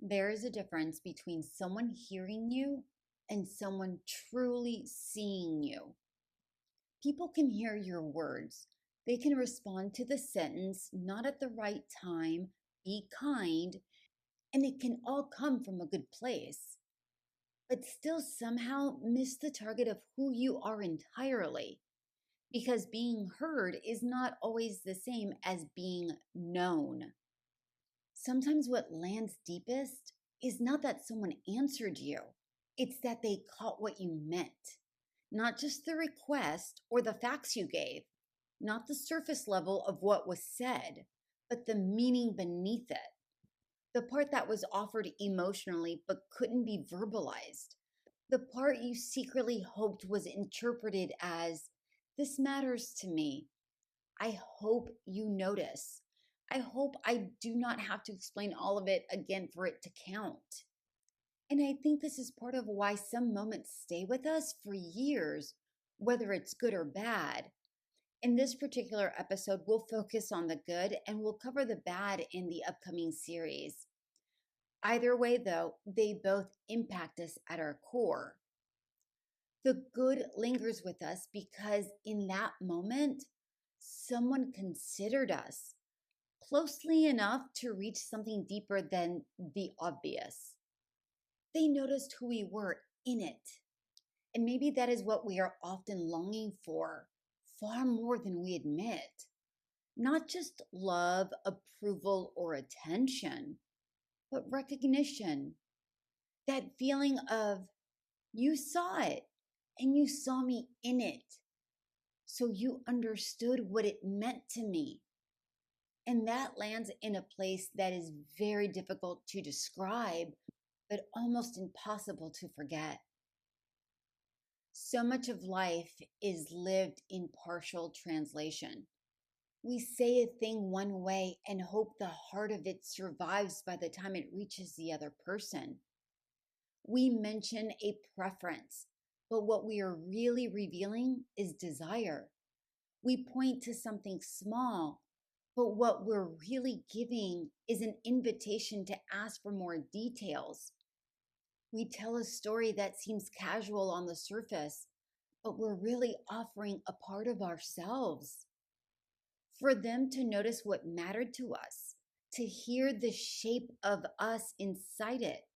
There is a difference between someone hearing you and someone truly seeing you. People can hear your words. They can respond to the sentence, not at the right time, be kind, and it can all come from a good place, but still somehow miss the target of who you are entirely. Because being heard is not always the same as being known. Sometimes what lands deepest is not that someone answered you, it's that they caught what you meant. Not just the request or the facts you gave, not the surface level of what was said, but the meaning beneath it. The part that was offered emotionally but couldn't be verbalized. The part you secretly hoped was interpreted as, "This matters to me. I hope you notice. I hope I do not have to explain all of it again for it to count." And I think this is part of why some moments stay with us for years, whether it's good or bad. In this particular episode, we'll focus on the good and we'll cover the bad in the upcoming series. Either way, though, they both impact us at our core. The good lingers with us because in that moment, someone considered us closely enough to reach something deeper than the obvious. They noticed who we were in it. And maybe that is what we are often longing for, far more than we admit. Not just love, approval, or attention, but recognition. That feeling of, you saw it and you saw me in it. So you understood what it meant to me. And that lands in a place that is very difficult to describe, but almost impossible to forget. So much of life is lived in partial translation. We say a thing one way and hope the heart of it survives by the time it reaches the other person. We mention a preference, but what we are really revealing is desire. We point to something small, but what we're really giving is an invitation to ask for more details. We tell a story that seems casual on the surface, but we're really offering a part of ourselves. For them to notice what mattered to us, to hear the shape of us inside it.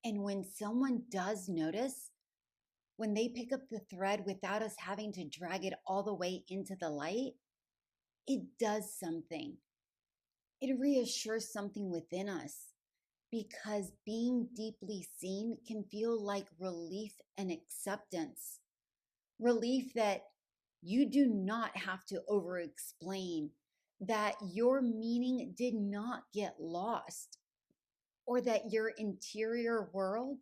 And when someone does notice, when they pick up the thread without us having to drag it all the way into the light, it does something. It reassures something within us because being deeply seen can feel like relief and acceptance. Relief that you do not have to over explain, that your meaning did not get lost, or that your interior world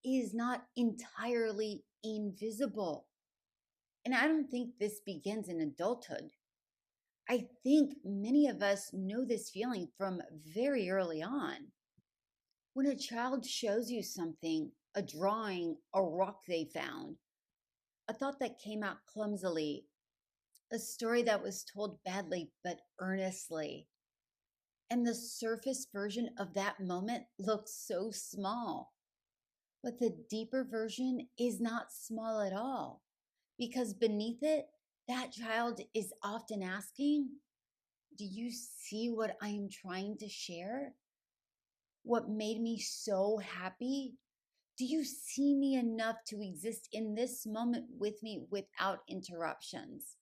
is not entirely invisible. And I don't think this begins in adulthood. I think many of us know this feeling from very early on. When a child shows you something, a drawing, a rock they found, a thought that came out clumsily, a story that was told badly but earnestly, and the surface version of that moment looks so small. But the deeper version is not small at all, because beneath it, that child is often asking, "Do you see what I am trying to share? What made me so happy? Do you see me enough to exist in this moment with me without interruptions?"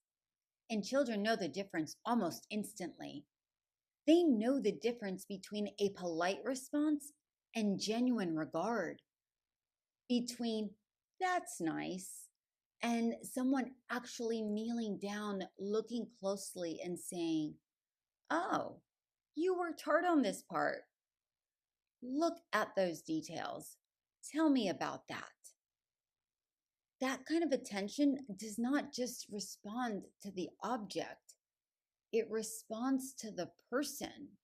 And children know the difference almost instantly. They know the difference between a polite response and genuine regard, between "that's nice" and someone actually kneeling down, looking closely and saying, "Oh, you worked hard on this part. Look at those details. Tell me about that." That kind of attention does not just respond to the object, it responds to the person.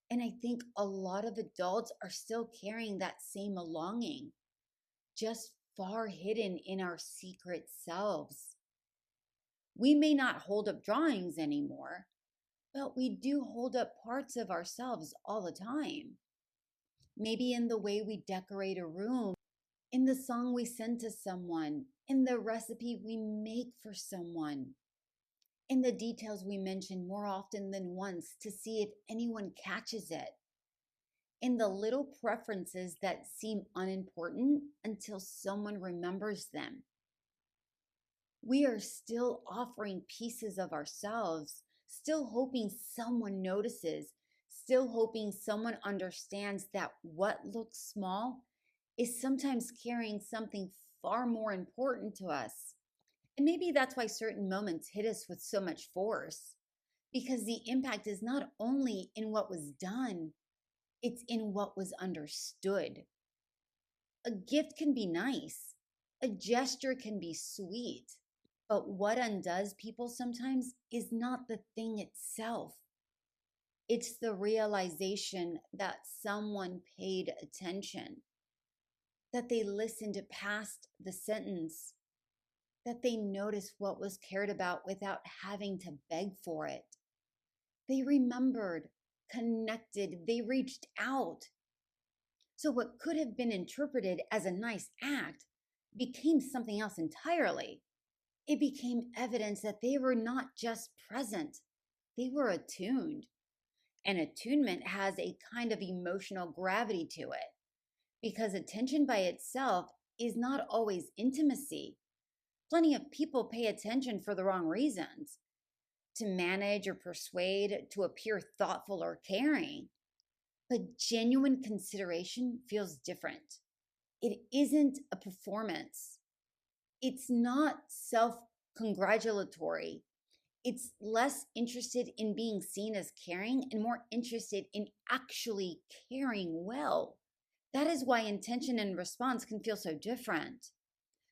And I think a lot of adults are still carrying that same longing, just far hidden in our secret selves. We may not hold up drawings anymore, but we do hold up parts of ourselves all the time. maybe in the way we decorate a room, in the song we send to someone, in the recipe we make for someone, in the details we mention more often than once to see if anyone catches it, in the little preferences that seem unimportant until someone remembers them. We are still offering pieces of ourselves, still hoping someone notices, still hoping someone understands that what looks small is sometimes carrying something far more important to us. And maybe that's why certain moments hit us with so much force, because the impact is not only in what was done, it's in what was understood. A gift can be nice, a gesture can be sweet, but what undoes people sometimes is not the thing itself. It's the realization that someone paid attention, that they listened past the sentence, that they noticed what was cared about without having to beg for it. They remembered, connected, they reached out. So what could have been interpreted as a nice act became something else entirely. It became evidence that they were not just present, they were attuned. And attunement has a kind of emotional gravity to it, because attention by itself is not always intimacy. Plenty of people pay attention for the wrong reasons, to manage or persuade, to appear thoughtful or caring. But genuine consideration feels different. It isn't a performance. It's not self-congratulatory. It's less interested in being seen as caring and more interested in actually caring well. That is why intention and response can feel so different.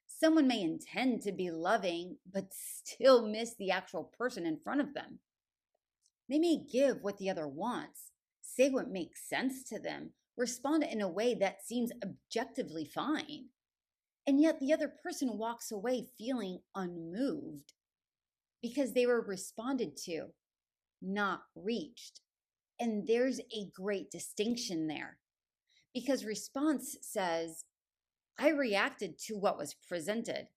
Someone may intend to be loving, but still miss the actual person in front of them. They may give what the other wants, say what makes sense to them, respond in a way that seems objectively fine. And yet the other person walks away feeling unmoved because they were responded to, not reached. And there's a great distinction there, because response says, I reacted to what was presented,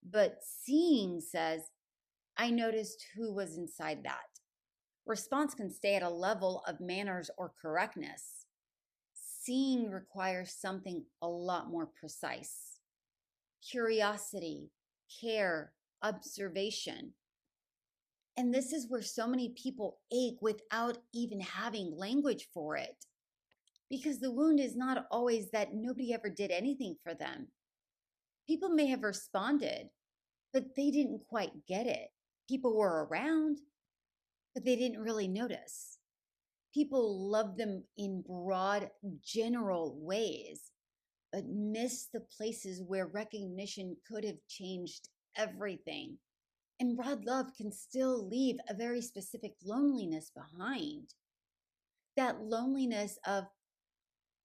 but seeing says, I noticed who was inside that. Response can stay at a level of manners or correctness. Seeing requires something a lot more precise. Curiosity, care, observation. And this is where so many people ache without even having language for it. Because the wound is not always that nobody ever did anything for them. People may have responded, but they didn't quite get it. People were around, but they didn't really notice. People loved them in broad, general ways, but missed the places where recognition could have changed everything. And broad love can still leave a very specific loneliness behind. That loneliness of,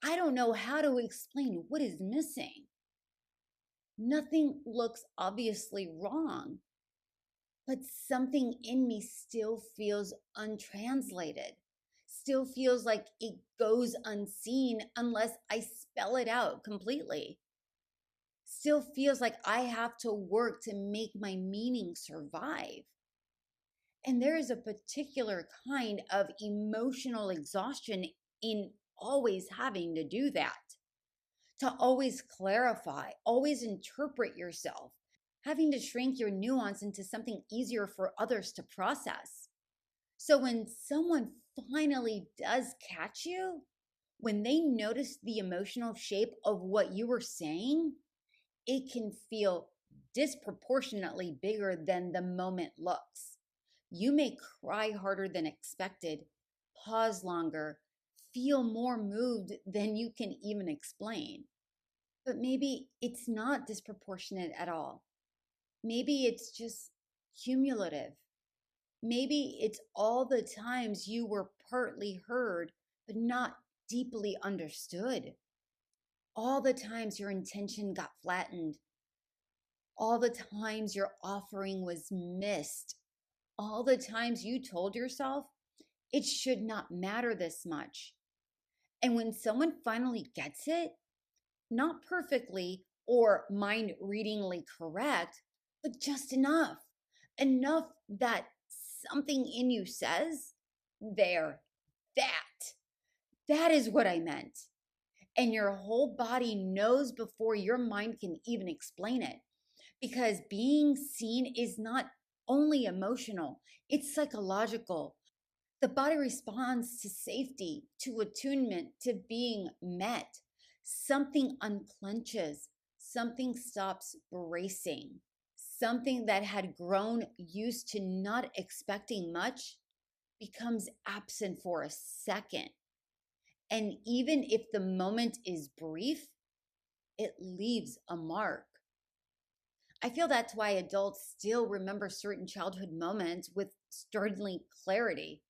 I don't know how to explain what is missing. Nothing looks obviously wrong, but something in me still feels untranslated, still feels like it goes unseen unless I spell it out completely. Still feels like I have to work to make my meaning survive. And there is a particular kind of emotional exhaustion in always having to do that, to always clarify, always interpret yourself, having to shrink your nuance into something easier for others to process. So when someone finally does catch you, when they notice the emotional shape of what you were saying, it can feel disproportionately bigger than the moment looks. You may cry harder than expected, pause longer, feel more moved than you can even explain. But maybe it's not disproportionate at all. Maybe it's just cumulative. Maybe it's all the times you were partly heard, but not deeply understood. All the times your intention got flattened. All the times your offering was missed. All the times you told yourself it should not matter this much. And when someone finally gets it, not perfectly or mind readingly correct, but just enough that something in you says, there, that, that is what I meant. And your whole body knows before your mind can even explain it. Because being seen is not only emotional, it's psychological. The body responds to safety, to attunement, to being met. Something unclenches, something stops bracing, something that had grown used to not expecting much becomes absent for a second. And even if the moment is brief, it leaves a mark. I feel that's why adults still remember certain childhood moments with startling clarity.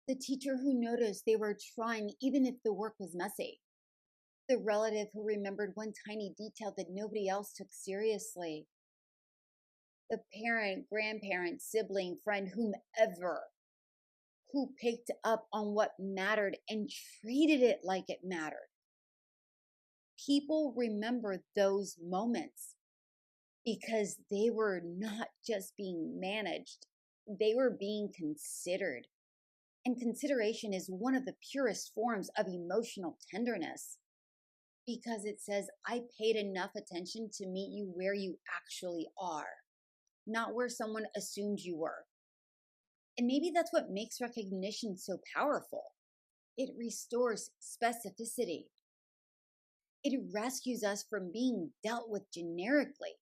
The teacher who noticed they were trying even if the work was messy. The relative who remembered one tiny detail that nobody else took seriously. The parent, grandparent, sibling, friend, whomever, who picked up on what mattered and treated it like it mattered. People remember those moments because they were not just being managed, they were being considered. And consideration is one of the purest forms of emotional tenderness because it says, I paid enough attention to meet you where you actually are, not where someone assumed you were. And maybe that's what makes recognition so powerful. It restores specificity. It rescues us from being dealt with generically.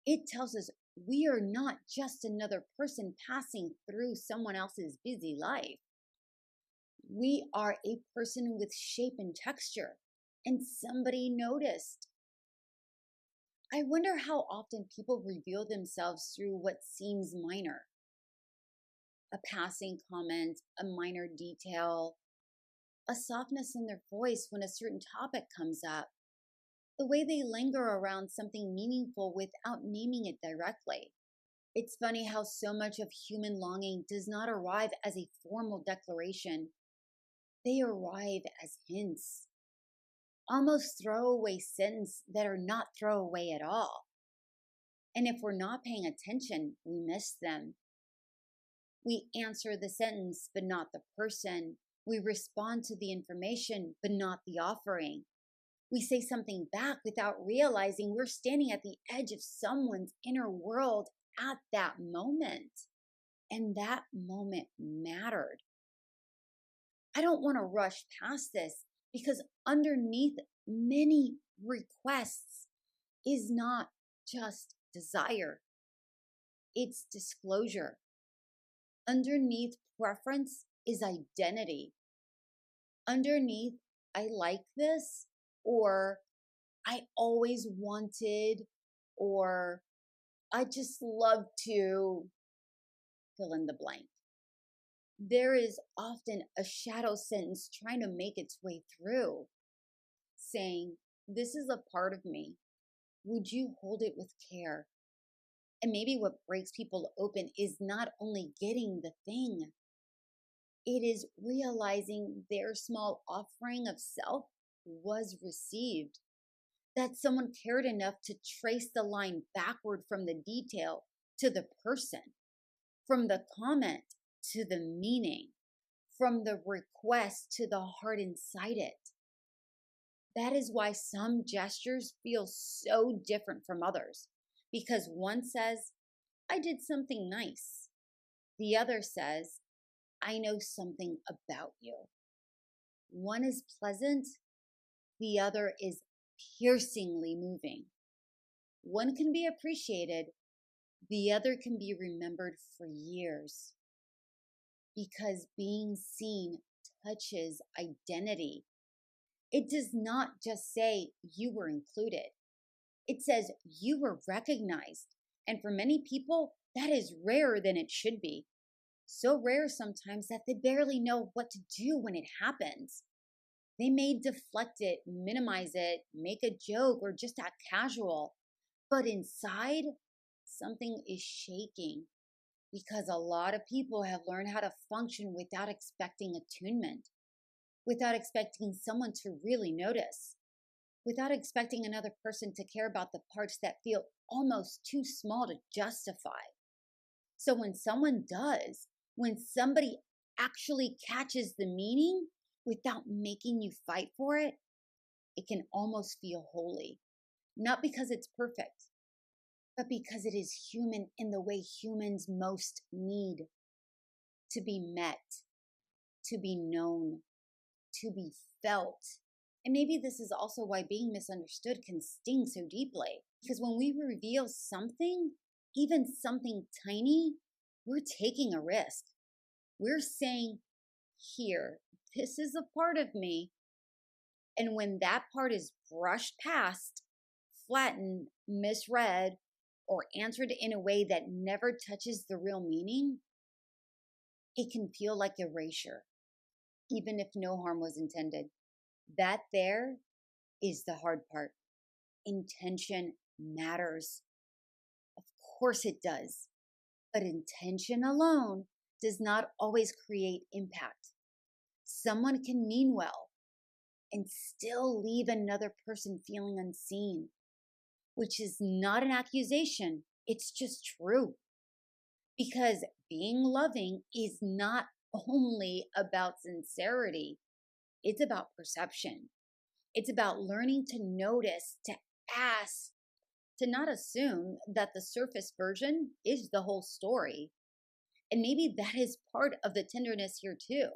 It tells us we are not just another person passing through someone else's busy life. We are a person with shape and texture, and somebody noticed. I wonder how often people reveal themselves through what seems minor. A passing comment, a minor detail, a softness in their voice when a certain topic comes up, the way they linger around something meaningful without naming it directly. It's funny how so much of human longing does not arrive as a formal declaration. They arrive as hints, almost throwaway sentences that are not throwaway at all. And if we're not paying attention, we miss them. We answer the sentence, but not the person. We respond to the information, but not the offering. We say something back without realizing we're standing at the edge of someone's inner world at that moment. And that moment mattered. I don't want to rush past this because underneath many requests is not just desire, it's disclosure. Underneath preference is identity. Underneath, I like this, or I always wanted, or I just love to fill in the blank. There is often a shadow sentence trying to make its way through, saying, this is a part of me. Would you hold it with care? And maybe what breaks people open is not only getting the thing, it is realizing their small offering of self was received, that someone cared enough to trace the line backward from the detail to the person, from the comment to the meaning, from the request to the heart inside it. That is why some gestures feel so different from others, because one says, I did something nice. The other says, I know something about you. One is pleasant, the other is piercingly moving. One can be appreciated, the other can be remembered for years. Because being seen touches identity. It does not just say you were included. It says you were recognized. And for many people, that is rarer than it should be. So rare sometimes that they barely know what to do when it happens. They may deflect it, minimize it, make a joke, or just act casual. But inside, something is shaking because a lot of people have learned how to function without expecting attunement. without expecting someone to really notice, without expecting another person to care about the parts that feel almost too small to justify. So when someone does, when somebody actually catches the meaning without making you fight for it, it can almost feel holy. Not because it's perfect, but because it is human in the way humans most need to be met, to be known, to be felt. And maybe this is also why being misunderstood can sting so deeply. Because when we reveal something, even something tiny, we're taking a risk. We're saying, here, this is a part of me. And when that part is brushed past, flattened, misread, or answered in a way that never touches the real meaning, it can feel like erasure, even if no harm was intended. That there is the hard part. Intention matters. Of course it does. But intention alone does not always create impact. Someone can mean well and still leave another person feeling unseen, which is not an accusation. It's just true. Because being loving is not only about sincerity, it's about perception. It's about learning to notice, to ask, to not assume that the surface version is the whole story. And maybe that is part of the tenderness here too.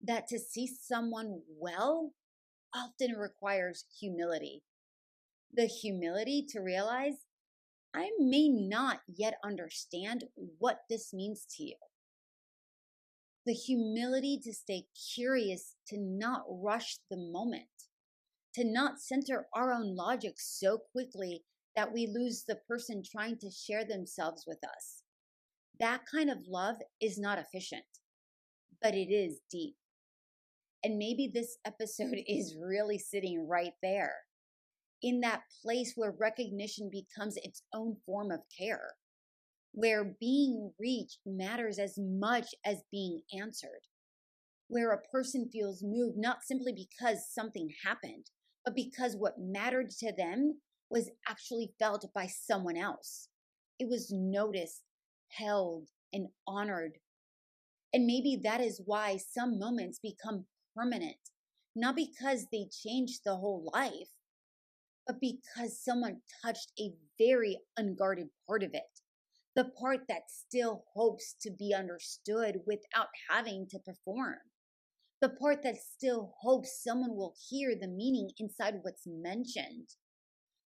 That to see someone well often requires humility. The humility to realize I may not yet understand what this means to you. The humility to stay curious, to not rush the moment, to not center our own logic so quickly that we lose the person trying to share themselves with us. That kind of love is not efficient, but it is deep. And maybe this episode is really sitting right there, in that place where recognition becomes its own form of care, where being reached matters as much as being answered, where a person feels moved not simply because something happened, but because what mattered to them was actually felt by someone else. It was noticed, held, and honored. And maybe that is why some moments become permanent, not because they changed the whole life, but because someone touched a very unguarded part of it. The part that still hopes to be understood without having to perform. The part that still hopes someone will hear the meaning inside what's mentioned.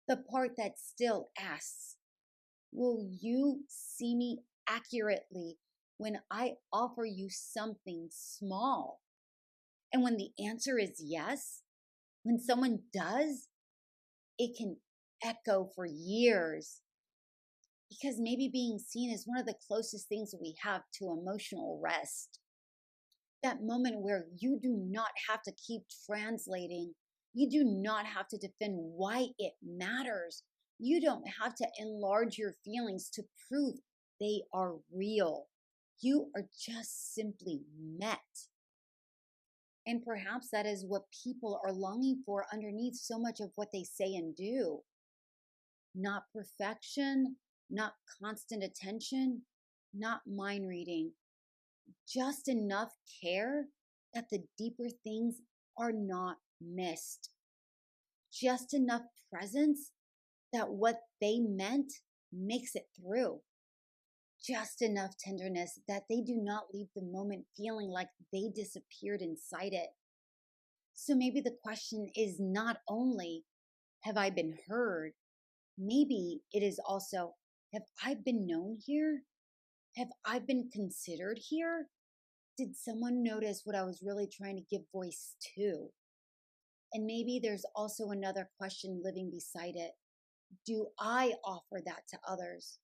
The part that still asks, will you see me accurately when I offer you something small? And when the answer is yes, when someone does, it can echo for years. Because maybe being seen is one of the closest things that we have to emotional rest. That moment where you do not have to keep translating. You do not have to defend why it matters. You don't have to enlarge your feelings to prove they are real. You are just simply met. And perhaps that is what people are longing for underneath so much of what they say and do. Not perfection, not constant attention, not mind reading. Just enough care that the deeper things are not missed. Just enough presence that what they meant makes it through. Just enough tenderness that they do not leave the moment feeling like they disappeared inside it. So maybe the question is not only, have I been heard? Maybe it is also, have I been known here? Have I been considered here? Did someone notice what I was really trying to give voice to? And maybe there's also another question living beside it. Do I offer that to others?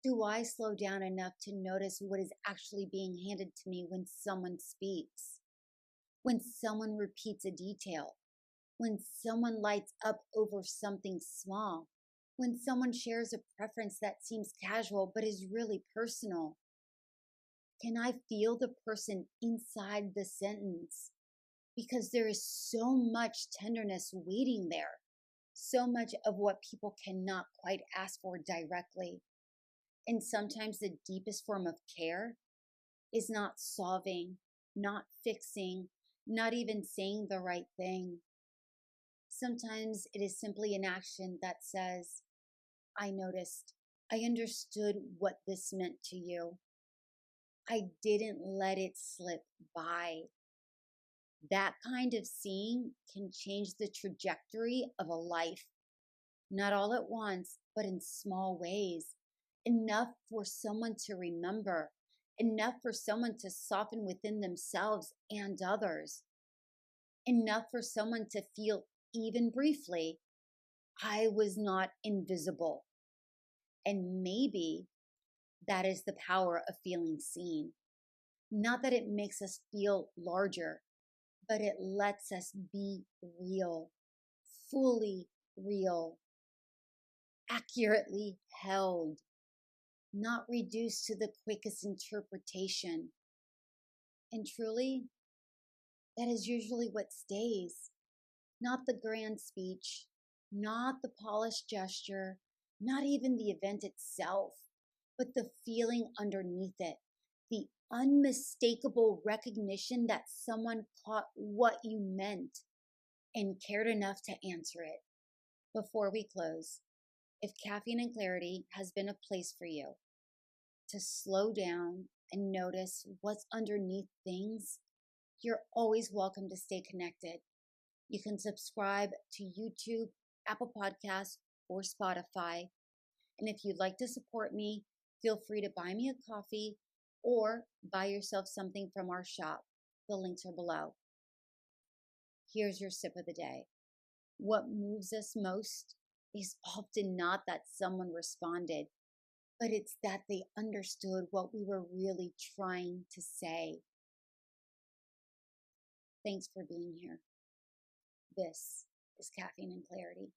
Do I slow down enough to notice what is actually being handed to me when someone speaks? When someone repeats a detail? When someone lights up over something small? When someone shares a preference that seems casual but is really personal? Can I feel the person inside the sentence? because there is so much tenderness waiting there, so much of what people cannot quite ask for directly. And sometimes the deepest form of care is not solving, not fixing, not even saying the right thing. Sometimes it is simply an action that says, I noticed, I understood what this meant to you. I didn't let it slip by. That kind of seeing can change the trajectory of a life, not all at once, but in small ways. Enough for someone to remember, enough for someone to soften within themselves and others, enough for someone to feel, even briefly, I was not invisible. And maybe that is the power of feeling seen. Not that it makes us feel larger, but it lets us be real, fully real, accurately held, not reduced to the quickest interpretation. And truly, that is usually what stays. Not the grand speech, not the polished gesture, not even the event itself, but the feeling underneath it, the unmistakable recognition that someone caught what you meant and cared enough to answer it. Before we close, if Caffeine and Clarity has been a place for you to slow down and notice what's underneath things, you're always welcome to stay connected. You can subscribe to YouTube, Apple Podcasts, or Spotify. And if you'd like to support me, feel free to buy me a coffee or buy yourself something from our shop. The links are below. Here's your sip of the day. What moves us most is often not that someone responded, but it's that they understood what we were really trying to say. Thanks for being here. This is Caffeine and Clarity.